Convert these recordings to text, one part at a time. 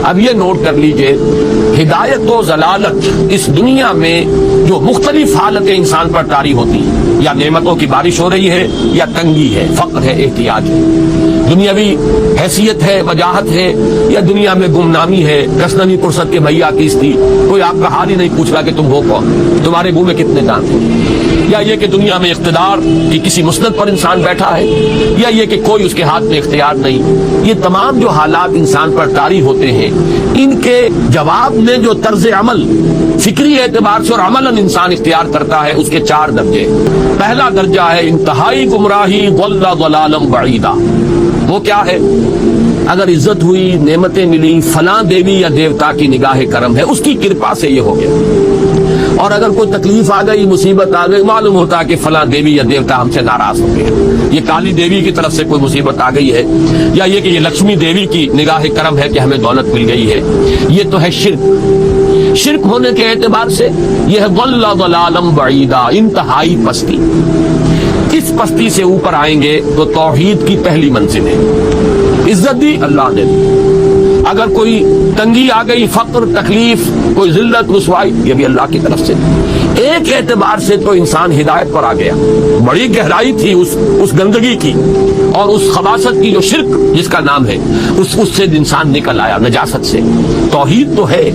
اب یہ نوٹ کر لیجئے، ہدایت و ضلالت اس دنیا میں جو مختلف حالتیں انسان پر طاری ہوتی ہیں، یا نعمتوں کی بارش ہو رہی ہے، یا تنگی ہے، فقر ہے، احتیاج ہے، دنیاوی حیثیت ہے، وجاہت ہے، یا دنیا میں گمنامی ہے، گشنمی پرست کے بھیا کیس تھی، کوئی آپ کا حال ہی نہیں پوچھ رہا کہ تم ہو کون، تمہارے منہ میں کتنے دانت ہیں، یا یہ کہ دنیا میں اقتدار کی کسی مسند پر انسان بیٹھا ہے، یا یہ کہ کوئی اس کے ہاتھ میں اختیار نہیں، یہ تمام جو حالات انسان پر طاری ہوتے ہیں، ان کے جواب میں جو طرز عمل فکری اعتبار سے اور عملاً انسان اختیار کرتا ہے، اس کے 4 درجے۔ پہلا درجہ ہے انتہائی گمراہی، ضل ضلالا بعیدا۔ وہ کیا ہے؟ اگر عزت ہوئی، نعمتیں ملی، فلاں دیوی یا دیوتا کی نگاہ کرم ہے، اس کی کرپا سے یہ ہو گیا، اور اگر کوئی تکلیف آ گئی، مصیبت آ گئی، معلوم ہوتا ہے کہ فلاں دیوی یا دیوتا ہم سے ناراض ہو گئے، یہ کالی دیوی کی طرف سے کوئی مصیبت آ گئی ہے، یا یہ کہ یہ لکشمی دیوی کی نگاہ کرم ہے کہ ہمیں دولت مل گئی ہے۔ یہ تو ہے شرک۔ شرک ہونے کے اعتبار سے یہ ہے ضل ضلالا بعیدا، انتہائی پستی۔ اس پستی سے اوپر آئیں گے تو توحید کی پہلی منزل ہے۔ عزت دی اللہ نے دی، اگر کوئی تنگی آ گئی، فقر، تکلیف، کوئی ذلت، رسوائی، یہ بھی اللہ کی طرف سے۔ ایک اعتبار سے تو انسان ہدایت پر آ گیا، بڑی گہرائی تھی اس گندگی کی اور اس خباثت کی جو شرک جس کا نام ہے، اس سے انسان نکل آیا، نجاست سے۔ توحید تو ہے،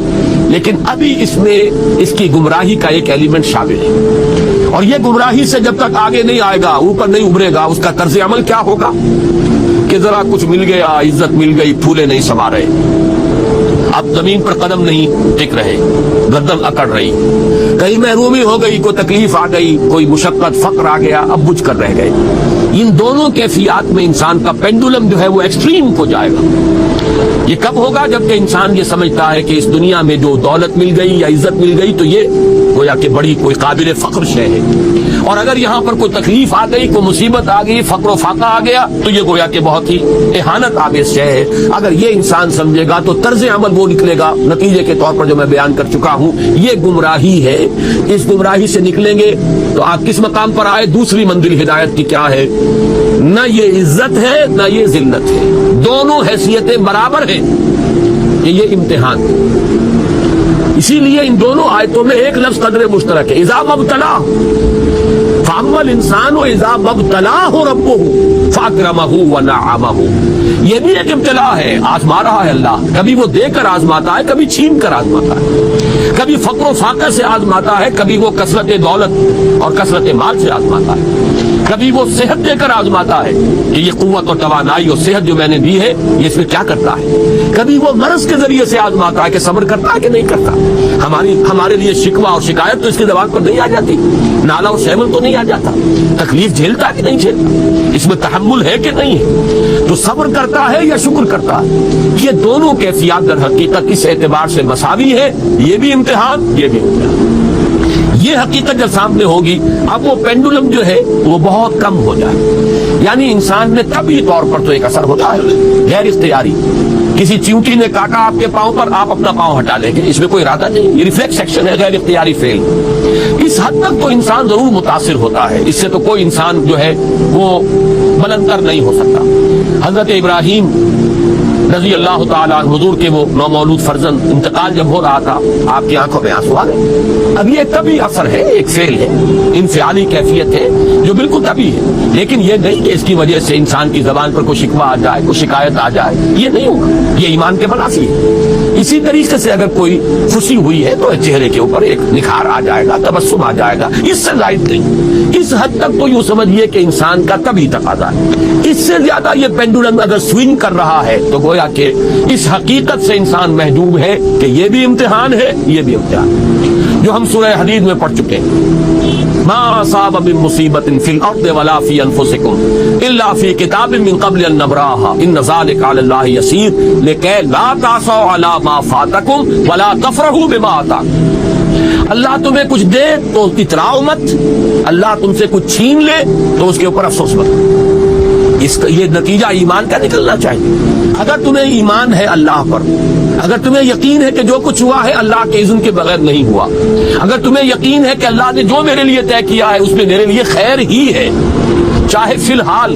لیکن ابھی اس میں اس کی گمراہی کا ایک ایلیمنٹ شامل ہے، اور یہ گمراہی سے جب تک آگے نہیں آئے گا، اوپر نہیں ابھرے گا، اس کا طرز عمل کیا ہوگا کہ ذرا کچھ مل گیا، عزت مل گئی، پھولے نہیں سما رہے، اب زمین پر قدم نہیں ٹک رہے، گردن اکڑ رہی، کہیں محرومی ہو گئی، کوئی تکلیف آ گئی، کوئی مشقت، فقر آ گیا، اب بجھ کر رہ گئے۔ ان دونوں کیفیات میں انسان کا پینڈولم جو ہے وہ ایکسٹریم ہو جائے گا۔ یہ کب ہوگا؟ جبکہ انسان یہ سمجھتا ہے کہ اس دنیا میں جو دولت مل گئی یا عزت مل گئی تو یہ گویا کہ بڑی کوئی قابل فخر شے ہے، اور اگر یہاں پر کوئی تکلیف آ گئی، کوئی مصیبت آ گئی، فقر و فاقہ آ گیا تو یہ گویا کہ بہت ہی اہانت آمیز شے ہے۔ اگر یہ انسان سمجھے گا تو طرز عمل وہ نکلے گا نتیجے کے طور پر جو میں بیان کر چکا ہوں، یہ گمراہی ہے۔ اس گمراہی سے نکلیں گے تو آپ کس مقام پر آئے؟ دوسری منزل ہدایت کی کیا ہے؟ نہ یہ عزت ہے نہ یہ ذلت ہے، دونوں حیثیتیں برابر ہیں، یہ امتحان ہے۔ اسی لیے ان دونوں آیتوں میں ایک لفظ قدر مشترک ہے، اذا مبتلا فاما الانسان اذا مبتلاه ربه فاکرمه ونعمه۔ یہ بھی ایک ابتلا ہے، آزما رہا ہے اللہ، کبھی وہ دے کر آزماتا ہے، کبھی چھین کر آزماتا ہے، کبھی فقر و فاقہ سے آزماتا ہے، کبھی وہ کثرت دولت اور کثرت مال سے آزماتا ہے، کبھی وہ صحت دے کر آزماتا ہے کہ یہ قوت اور توانائی اور صحت جو میں نے دی ہے یہ اس میں کیا کرتا ہے، کبھی وہ مرض کے ذریعے سے آزماتا ہے کہ صبر کرتا ہے کہ نہیں کرتا۔ ہمارے لیے شکوہ اور شکایت تو اس کی زبان پر نہیں آ جاتی، نالا اور شیمن تو نہیں آ جاتا، تکلیف جھیلتا کہ نہیں جھیلتا، اس میں تحمل ہے کہ نہیں ہے، تو صبر کرتا ہے یا شکر کرتا ہے۔ یہ دونوں کیفیات در حقیقت اس اعتبار سے مساوی ہے، یہ بھی امتحان، یہ بھی امتحان۔ یہ حقیقت جب سامنے ہوگی اب وہ پینڈولم جو ہے وہ بہت کم ہو جائے، یعنی انسان نے طبعی طور پر تو ایک اثر ہوتا ہے غیر اختیاری، کسی چیونٹی نے کاٹا آپ کے پاؤں پر، آپ اپنا پاؤں ہٹا لیں گے، اس میں کوئی ارادہ نہیں، یہ ریفلیکس ایکشن ہے، غیر اختیاری فعل۔ اس حد تک تو انسان ضرور متاثر ہوتا ہے، اس سے تو کوئی انسان جو ہے وہ بلند تر نہیں ہو سکتا۔ حضرت ابراہیم رضی اللہ تعالیٰ عنہ، حضور کے وہ نومولود فرزند، انتقال جب ہو رہا تھا آپ کی آنکھوں میں آنسو آ گئے۔ اب یہ طبعی اثر ہے، ایک فعل ہے، انفعالی کیفیت ہے جو بالکل طبعی ہے، لیکن یہ نہیں کہ اس کی وجہ سے انسان کی زبان پر کوئی شکوہ آ جائے، کوئی شکایت آ جائے، یہ نہیں ہوگا، یہ ایمان کے منافی ہے۔ اسی طریقے سے اگر کوئی خوشی ہوئی ہے تو چہرے کے اوپر ایک نکھار آ جائے گا، تبسم آ جائے گا، اس سے زائد نہیں۔ اس حد تک تو یوں سمجھیے کہ انسان کا طبعی تقاضا ہے، اس سے زیادہ یہ پینڈولم اگر سوئنگ کر رہا ہے تو گویا کہ اس حقیقت سے انسان محجوب ہے کہ یہ بھی امتحان ہے، یہ بھی امتحان، جو ہم سورہ حدید میں پڑھ چکے ہیں۔ ما اصاب من مصیبت فی الارض ولا فی انفسکم الا فی کتاب من قبل ان نبراها ان ذلک علی اللہ یسیر لکی لا تعصوا علی ما فاتکم ولا تفرحوا بما آتاکم۔ اللہ تمہیں کچھ دے تو اتراؤ مت، اللہ تم سے کچھ چھین لے تو اس کے اوپر افسوس مت۔ یہ نتیجہ ایمان کا نکلنا چاہیے۔ اگر تمہیں ایمان ہے اللہ پر، اگر تمہیں یقین ہے کہ جو کچھ ہوا ہے اللہ کے اذن کے بغیر نہیں ہوا، اگر تمہیں یقین ہے کہ اللہ نے جو میرے لیے طے کیا ہے اس میں میرے لیے خیر ہی ہے، چاہے فی الحال،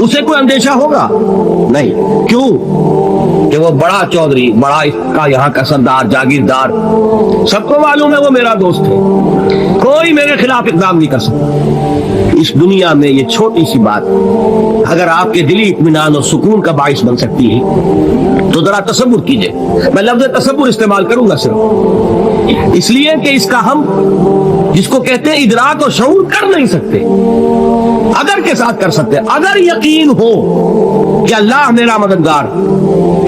اسے کوئی اندیشہ ہوگا؟ نہیں. کیوں؟ کہ وہ بڑا چودھری، بڑا اس کا یہاں کا سردار، جاگیردار، سب کو معلوم ہے وہ میرا دوست ہے، کوئی میرے خلاف اقدام نہیں کر سکتا. اس دنیا میں یہ چھوٹی سی بات اگر آپ کے دلی اطمینان اور سکون کا باعث بن سکتی ہے تو ذرا تصور کیجئے. میں لفظ تصور استعمال کروں گا صرف اس لیے کہ اس کا ہم جس کو کہتے ہیں ادراک اور شعور کر نہیں سکتے. اگر کے ساتھ کر سکتے، اگر یقین ہو کہ اللہ میرا مددگار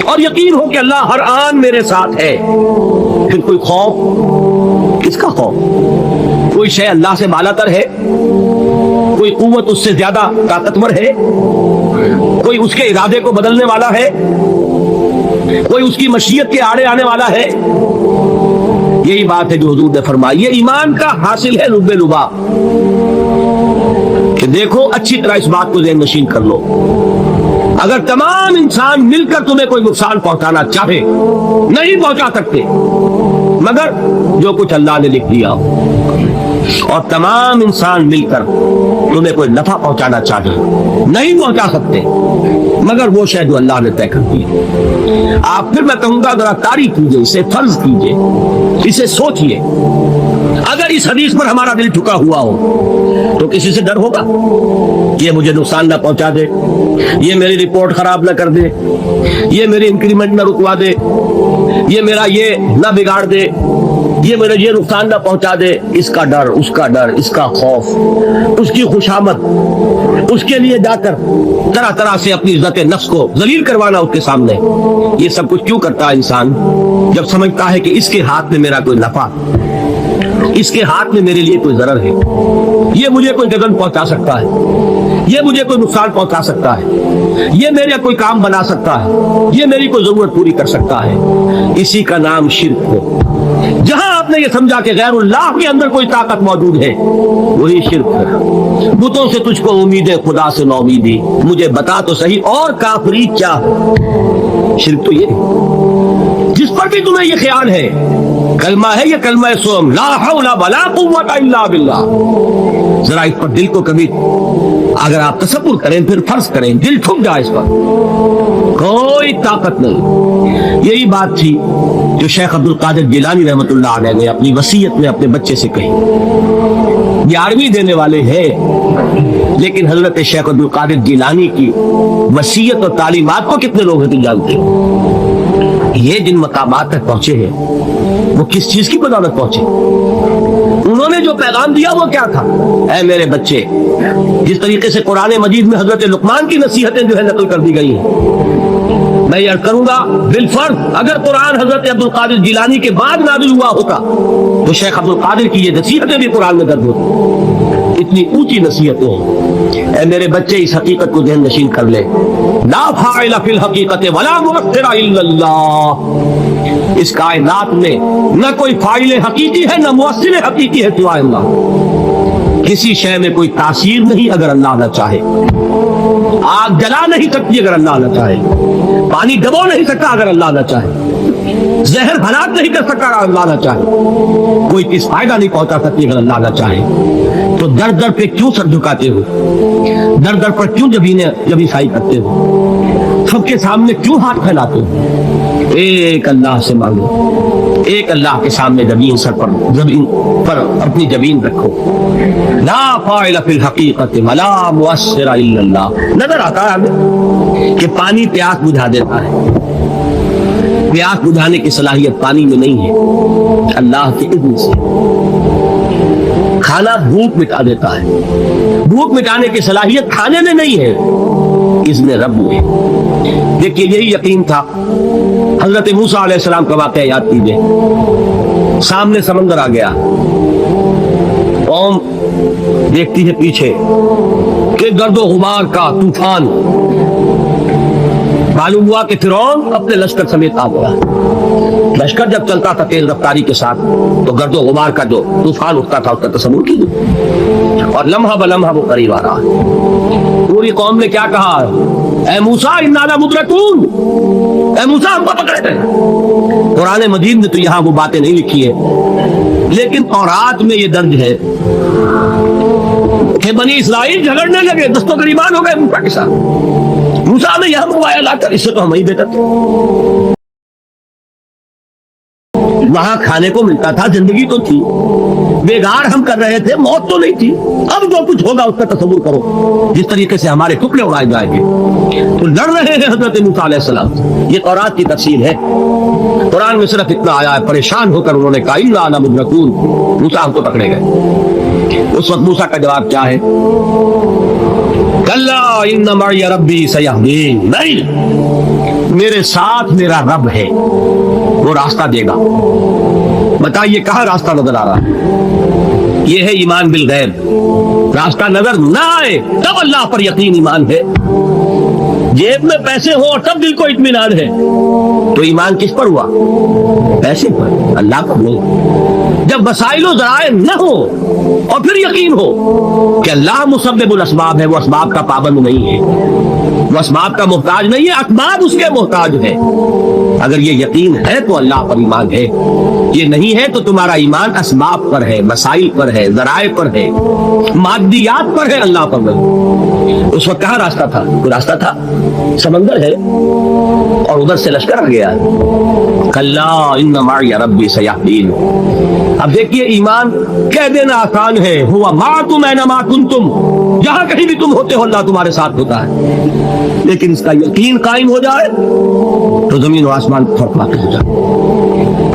اور یقین ہو کہ اللہ ہر آن میرے ساتھ ہے، پھر کوئی خوف؟ کس کا خوف؟ کوئی شے اللہ سے بالا تر ہے؟ کوئی قوت اس سے زیادہ طاقتور ہے؟ کوئی اس کے ارادے کو بدلنے والا ہے؟ کوئی اس کی مشیت کے آڑے آنے والا ہے؟ یہی بات ہے جو حضور نے فرمائی. یہ ایمان کا حاصل ہے لب لبا کہ دیکھو اچھی طرح اس بات کو ذہن نشین کر لو. اگر تمام انسان مل کر تمہیں کوئی نقصان پہنچانا چاہے نہیں پہنچا سکتے مگر جو کچھ اللہ نے لکھ دیا، اور تمام انسان مل کر تمہیں کوئی نفع پہنچانا چاہے نہیں پہنچا سکتے مگر وہ شے جو اللہ نے طے کر دی. آپ پھر میں کہوں گا ذرا تاریخ کیجئے، اسے فرض کیجئے، اسے سوچئے. اگر اس حدیث پر ہمارا دل ٹھکا ہوا ہو تو کسی سے ڈر ہوگا؟ یہ مجھے نقصان نہ پہنچا دے، یہ میری رپورٹ خراب نہ کر دے، یہ میری انکریمنٹ نہ رکوا دے، یہ میرا یہ نہ بگاڑ دے، یہ میرا یہ نقصان نہ پہنچا دے. اس کا ڈر، اس کا ڈر، اس کا خوف، اس کی خوشامد، اس کے لیے جا کر طرح طرح سے اپنی عزت نفس کو ذلیل کروانا اس کے سامنے. یہ سب کچھ کیوں کرتا ہے انسان؟ جب سمجھتا ہے کہ اس کے ہاتھ میں میرا کوئی نفع، اس کے ہاتھ میں میرے لیے کوئی ضرر ہے، یہ مجھے کوئی گزن پہنچا سکتا ہے، یہ مجھے کوئی نقصان پہنچا سکتا ہے، یہ میرا کوئی کام بنا سکتا ہے، یہ میری کوئی ضرورت پوری کر سکتا ہے. اسی کا نام شرک ہے. جہاں آپ نے یہ سمجھا کہ غیر اللہ کے اندر کوئی طاقت موجود ہے وہی شرک ہے. بتوں سے تجھ کو امیدیں، خدا سے نو امیدی، مجھے بتا تو صحیح اور کافری کیا. شرک تو یہ ہے. جس پر بھی تمہیں یہ خیال ہے کلمہ ہے، یہ کلمہ سوم لا حول ولا قوت الا باللہ، ذرا اس پر دل کو کبھی اگر آپ تصور کریں، پھر فرض کریں، دل ٹھک جائے اس پر، کوئی طاقت نہیں. یہی بات تھی جو شیخ عبد القادر جیلانی رحمۃ اللہ علیہ نے اپنی وصیت میں اپنے بچے سے کہی. 11ویں دینے والے ہیں لیکن حضرت شیخ عبد القادر جیلانی کی وصیت اور تعلیمات کو کتنے لوگ ہیں جانتے ہیں؟ یہ جن مقامات تک پہنچے ہیں وہ کس چیز کی بدولت پہنچے؟ انہوں نے جو پیغام دیا وہ کیا تھا؟ اے میرے بچے، جس طریقے سے قرآن مجید میں حضرت لقمان کی نصیحتیں جو ہے نقل کر دی گئی ہیں، میں یہ کروں گا بالفرض اگر قرآن حضرت عبد القادر جیلانی کے بعد نازل ہوا ہوتا تو شیخ عبد القادر کی یہ نصیحتیں بھی قرآن میں درج ہوتی. اتنی اونچی نصیحتیں ہیں. اے میرے بچے، اس حقیقت کو ذہن نشین کر لے، لا فاعل فی الحقیقت ولا مؤثر الا اللہ. اس کائنات میں نہ کوئی فاعل حقیقی ہے نہ مؤثر حقیقی ہے سوائے اللہ. کسی شے میں کوئی تاثیر نہیں اگر اللہ نہ چاہے. آگ جلا نہیں سکتی اگر اللہ نہ چاہے، پانی ڈبو نہیں سکتا اگر اللہ نہ چاہے، زہر ہلاک نہیں کر سکتا اگر اللہ نہ چاہے، کوئی کس فائدہ نہیں پہنچا سکتی اگر اللہ نہ چاہے. تو در در پہ کیوں سر جھکاتے ہو؟ در در پر کیوں جبیں سائی کرتے ہو؟ سب کے سامنے کیوں ہاتھ پھیلاتے ہو؟ ایک اللہ سے مانگو، ایک اللہ کے سامنے زمین سر پر اپنی زمین رکھو. لا فاعل فی الحقیقت ولا مؤثر الا اللہ. نظر آتا ہے ہمیں کہ پانی پیاس بجھا دیتا ہے، پیاس بجھانے کی صلاحیت پانی میں نہیں ہے، اللہ کے اذن سے. کھانا بھوک مٹا دیتا ہے، بھوک مٹانے کی صلاحیت کھانے میں نہیں ہے، اذن رب میں. دیکھیے یہی یقین تھا. حضرت موسیٰ علیہ السلام کا واقعہ یاد کیجئے. سامنے سمندر آ گیا، قوم دیکھتی ہے پیچھے کہ گرد و غبار کا طوفان. معلوم ہوا کہ فرعون اپنے لشکر سمیت آ گیا. لشکر جب چلتا تھا تیز رفتاری کے ساتھ تو گرد و غبار کا جو طوفان اٹھتا تھا اس کا تصور کیجیے، اور لمحہ بلمحہ وہ قریب آ رہا ہے. پوری قوم نے کیا کہا؟ اے موسیٰ انا لمدرکون، اے موسیٰ ہم کو پکڑے گئے۔ قرآن مجید نے تو یہاں وہ باتیں نہیں لکھی ہے، لیکن تورات میں یہ درج ہے کہ بنی اسرائیل جھگڑنے لگے، دست و گریبان ہو گئے موسیٰ کے ساتھ۔ موسیٰ نے یہاں منگوایا لا کر، اس سے تو ہم ہی بہتر تھے، وہاں کھانے کو ملتا تھا، زندگی تو تھی، بیگار ہم کر رہے تھے، موت تو نہیں تھی۔ اب جو کچھ ہوگا اس کا تصور کرو، جس طریقے سے ہمارے ٹکڑے اڑائے جائیں گے۔ تو لڑ رہے ہیں حضرت موسیٰ علیہ السلام، یہ تورات کی تفصیل ہے۔ قرآن میں صرف اتنا آیا ہے، پریشان ہو کر انہوں نے کہا انا لمدرکون، موسیٰ ہم کو پکڑے گئے۔ اس وقت موسیٰ کا جواب کیا ہے؟ کلا ان معی ربی سیہدین، نہیں، میرے ساتھ میرا رب ہے، وہ راستہ دے گا۔ بتائیے کہاں راستہ نظر آ رہا ہے؟ یہ ہے ایمان بالغیب۔ راستہ نظر نہ آئے تب اللہ پر یقین ایمان ہے، جیب میں پیسے ہو اور تب دل کو اطمینان ہے، تو ایمان کس پر ہوا؟ پیسے پر، اللہ پر نہیں۔ جب وسائل و ذرائع نہ ہو اور پھر یقین ہو کہ اللہ مسبب الاسباب ہے، وہ اسباب کا پابند نہیں ہے، وہ اسباب کا محتاج نہیں ہے، اسباب اس کے محتاج ہے۔ اگر یہ یقین ہے تو اللہ پر ایمان ہے، یہ نہیں ہے تو تمہارا ایمان اسباب پر ہے، مسائل پر ہے، ذرائع پر ہے، مادیات پر ہے، اللہ پر نہیں۔ اس وقت کہاں راستہ تھا؟ کوئی راستہ تھا؟ سمندر ہے اور ادھر سے لشکر آ گیا۔ کلا ان معی ربی سیہدین۔ اب دیکھیے ایمان کہہ دینا آسان ہے، ہوا معکم اینما کنتم، جہاں کہیں بھی تم ہوتے ہو اللہ تمہارے ساتھ ہوتا ہے، لیکن اس کا یقین قائم ہو جائے تو زمین و آسمان کا فرق واقع ہو جائے۔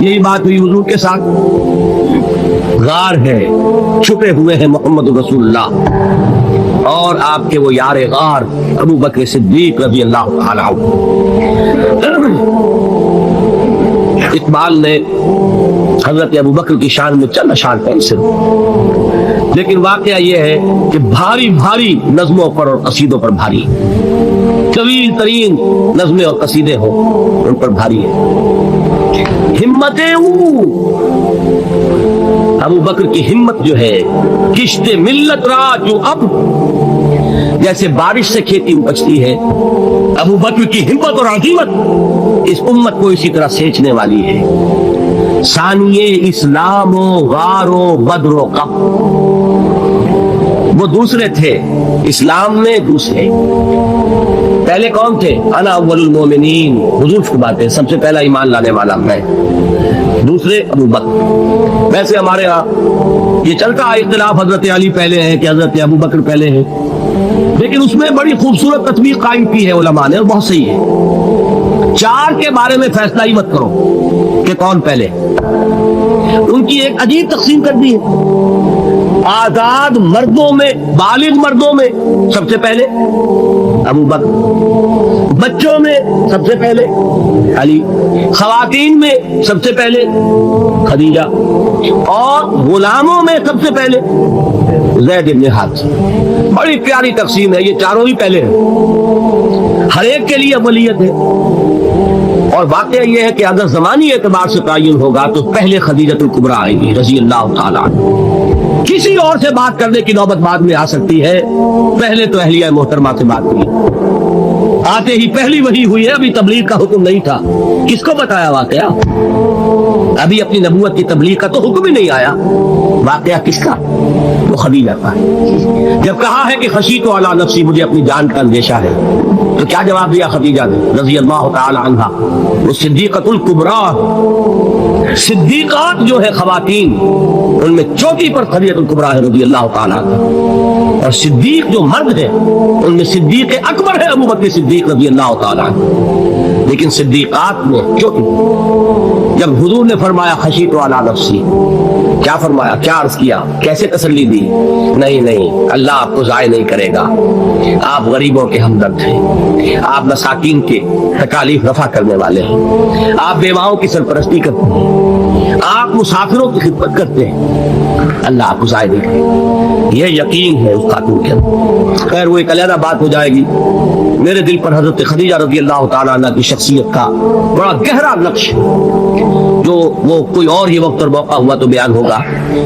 یہی بات ہوئی حضور کے ساتھ۔ غار ہے، چھپے ہوئے ہیں محمد رسول اللہ اور آپ کے وہ یار غار ابو بکر صدیق رضی اللہ تعالی عنہ۔ اقبال نے حضرت ابو بکر کی شان میں چند اشعار پیش کیے، لیکن واقعہ یہ ہے کہ بھاری بھاری نظموں پر اور قصیدوں پر بھاری، طویل ترین نظمیں اور قصیدے ہوں ان پر بھاری ہے۔ ہمتیں ابو بکر کی ہمت جو ہے، کشت ملت را جو اب جیسے بارش سے کھیتی اپجتی ہے، ابو بکر کی ہمت اور عزیمت اس امت کو اسی طرح سینچنے والی ہے۔ ثانیے اسلام و غار و بدر و قب، وہ دوسرے تھے اسلام میں، دوسرے پہلے کون تھے؟ انا اول المومنین، حضور کی باتیں، سب سے پہلا ایمان لانے والا میں، دوسرے ابو بکر۔ ویسے ہمارے ہاں یہ چلتا ہے اختلاف، حضرت علی پہلے ہیں کہ حضرت ابو بکر پہلے ہیں، لیکن اس میں بڑی خوبصورت تطبیق قائم کی ہے علماء نے اور بہت صحیح ہے۔ چار کے بارے میں فیصلہ ہی مت کرو کہ کون پہلے، ان کی ایک عجیب تقسیم کر دی ہے۔ آزاد مردوں میں، بالغ مردوں میں سب سے پہلے ابو بکر، بچوں میں سب سے پہلے علی، خواتین میں سب سے پہلے خدیجہ، اور غلاموں میں سب سے پہلے زید بن حارثہ۔ بڑی پیاری تقسیم ہے، یہ چاروں ہی پہلے ہیں، ہر ایک کے لیے اولیت ہے۔ اور واقعہ یہ ہے کہ اگر زمانی اعتبار سے تعین ہوگا تو پہلے خدیجۃ الکبریٰ آئے گی رضی اللہ تعالیٰ عنہ، کسی اور سے بات کرنے کی نوبت بعد میں آ سکتی ہے، پہلے تو اہلیہ محترمہ سے بات ہوئی، آتے ہی پہلی وحی ہوئی ہے، ابھی تبلیغ کا حکم نہیں تھا، کس کو بتایا واقعہ؟ ابھی اپنی نبوت کی تبلیغ کا تو حکم ہی نہیں آیا، واقعہ کس کا؟ وہ خدیجہ کا ہے۔ جب کہا ہے کہ خشیت علی نفسی، مجھے اپنی جان کا اندیشہ ہے، تو کیا جواب دیا خدیجہ نے رضی اللہ تعالی عنہا؟ وہ صدیقۃ الکبریٰ، صدیقات جو ہے خواتین ان میں چوٹی پر خدیجۃ الکبریٰ ہے رضی اللہ تعالی عنہ، اور صدیق جو مرد ہے ان میں صدیق اکبر ہے ابو بکر صدیق رضی اللہ تعالی عنہ، لیکن صدیقات میں چوٹی۔ جب حضور نے فرمایا خشیت علی نفسی، کیا فرمایا، کیا عرض کیا، کیسے تسلی دی؟ نہیں نہیں، اللہ آپ کو ضائع نہیں کرے گا، آپ غریبوں کے ہمدرد ہیں، آپ مساکین کے تکالیف رفع کرنے والے ہیں، آپ بیواؤں کی سرپرستی کرتے ہیں، آپ مسافروں کی خدمت کرتے ہیں، اللہ آپ کو ضائع نہیں کرے گا۔ یہ یقین ہے اس خاتون کے اندر۔ خیر وہ ایک علیحدہ بات ہو جائے گی۔ میرے دل پر حضرت خدیجہ رضی اللہ تعالیٰ عنہ کی شخصیت کا بڑا گہرا نقش، جو وہ کوئی اور ہی وقت اور موقع ہوا تو بیان ہوگا۔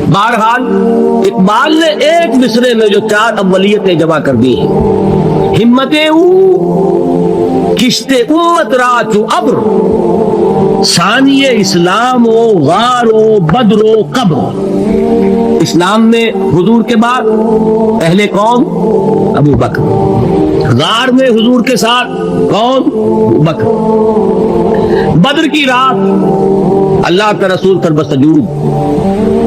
بہرحال اقبال نے ایک مصرے میں جو چار اولیتیں جمع کر دی ہیں، ہمتیں کشت امت را چو ابر، ثانی اسلام و غار و بدر و قبر۔ اسلام میں حضور کے بعد پہلے کون؟ ابو بکر۔ غار میں حضور کے ساتھ کون؟ ابو بکر۔ بدر کی رات اللہ کا رسول پر بسجود،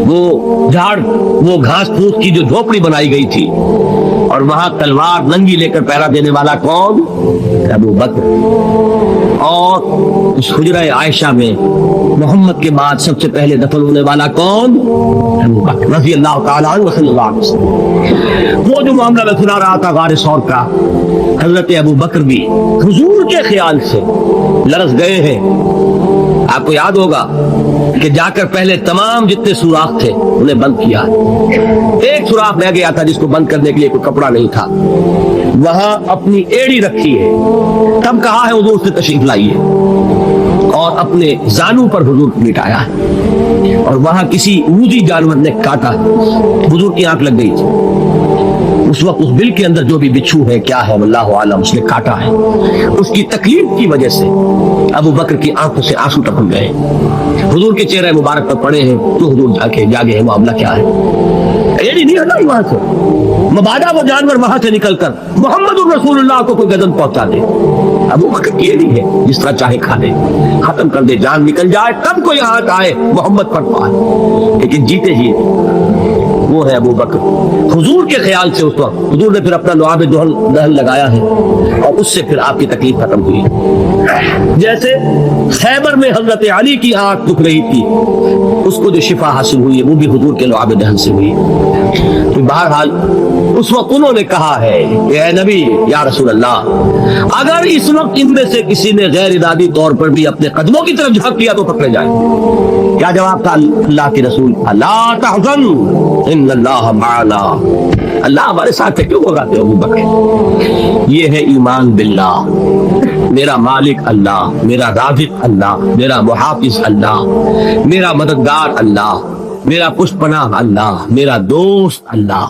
وہ جھاڑ، وہ گھاس پھوس کی جو جھوپڑی بنائی گئی تھی، اور وہاں تلوار ننگی لے کر پہرا دینے والا کون؟ ابو بکر۔ اور اس حجرہ عائشہ میں محمد کے بعد سب سے پہلے دفن ہونے والا کون؟ ابو بکر رضی اللہ تعالیٰ عنہ صلی اللہ علیہ وسلم۔ وہ جو معاملہ میں سنا رہا تھا غار ثور کا، حضرت ابو بکر بھی حضور کے خیال سے لرز گئے ہیں۔ آپ کو یاد ہوگا کہ جا کر پہلے تمام جتنے سوراخ تھے انہیں بند کیا، ایک سوراخ رہ گیا تھا جس کو بند کرنے کے لیے کوئی کپڑا نہیں تھا، وہاں اپنی ایڑی رکھی ہے، تب کہا ہے حضور سے تشریف لائیے، اور اپنے زانو پر حضور کو مٹایا ہے، اور وہاں کسی اونچی جانور نے کاٹا، حضور کی آنکھ لگ گئی تھی، اس وقت اس بل کے اندر جو بھی بچھو ہے کیا ہے واللہ عالم، اس نے کاٹا ہے، اس کی تکلیف کی وجہ سے ابو بکر کی آنکھوں سے آنسو ٹپک گئے، حضور کے چہرے مبارک پر پڑے ہیں، تو حضور جاگے ہیں، معاملہ کیا ہے؟ ایڑی نہیں ہٹائی وہاں سے، مبادا وہ جانور وہاں سے نکل کر محمد الرسول اللہ کو کوئی گردن پہنچا دے، ابو بکر کی ایڑی ہے، جس طرح چاہے کھا دے، ختم کر دے، جان نکل جائے تب کوئی ہاتھ آئے محمد پر پائے، لیکن جیتے ہی وہ ہے ابو بکر۔ حضور کے خیال سے اس وقت حضور نے پھر اپنا لعاب دہن لگایا ہے، اور اس سے پھر آپ کی تکلیف ختم ہوئی۔ جیسے خیبر میں حضرت علی کی آنکھ دکھ رہی تھی، اس کو جو شفا حاصل ہوئی ہے وہ بھی حضور کے لعاب دہن سے ہوئی۔ تو بہرحال اس وقت انہوں نے کہا ہے کہ اے نبی یا رسول اللہ، اگر اس وقت ان میں سے کسی نے غیر ارادی طور پر بھی اپنے قدموں کی طرف جھانک کیا تو پکڑے جائیں۔ کیا جواب تھا اللہ کے رسول؟ لا تحزن ان اللہ معنا، اللہ ہمارے ساتھ ہے، کیوں گھبراتے ہو ابو بکر؟ یہ ہے ایمان باللہ، میرا مالک اللہ، میرا رازق اللہ، میرا محافظ اللہ، میرا مددگار اللہ، میرا پشت پناہ اللہ، میرا دوست اللہ۔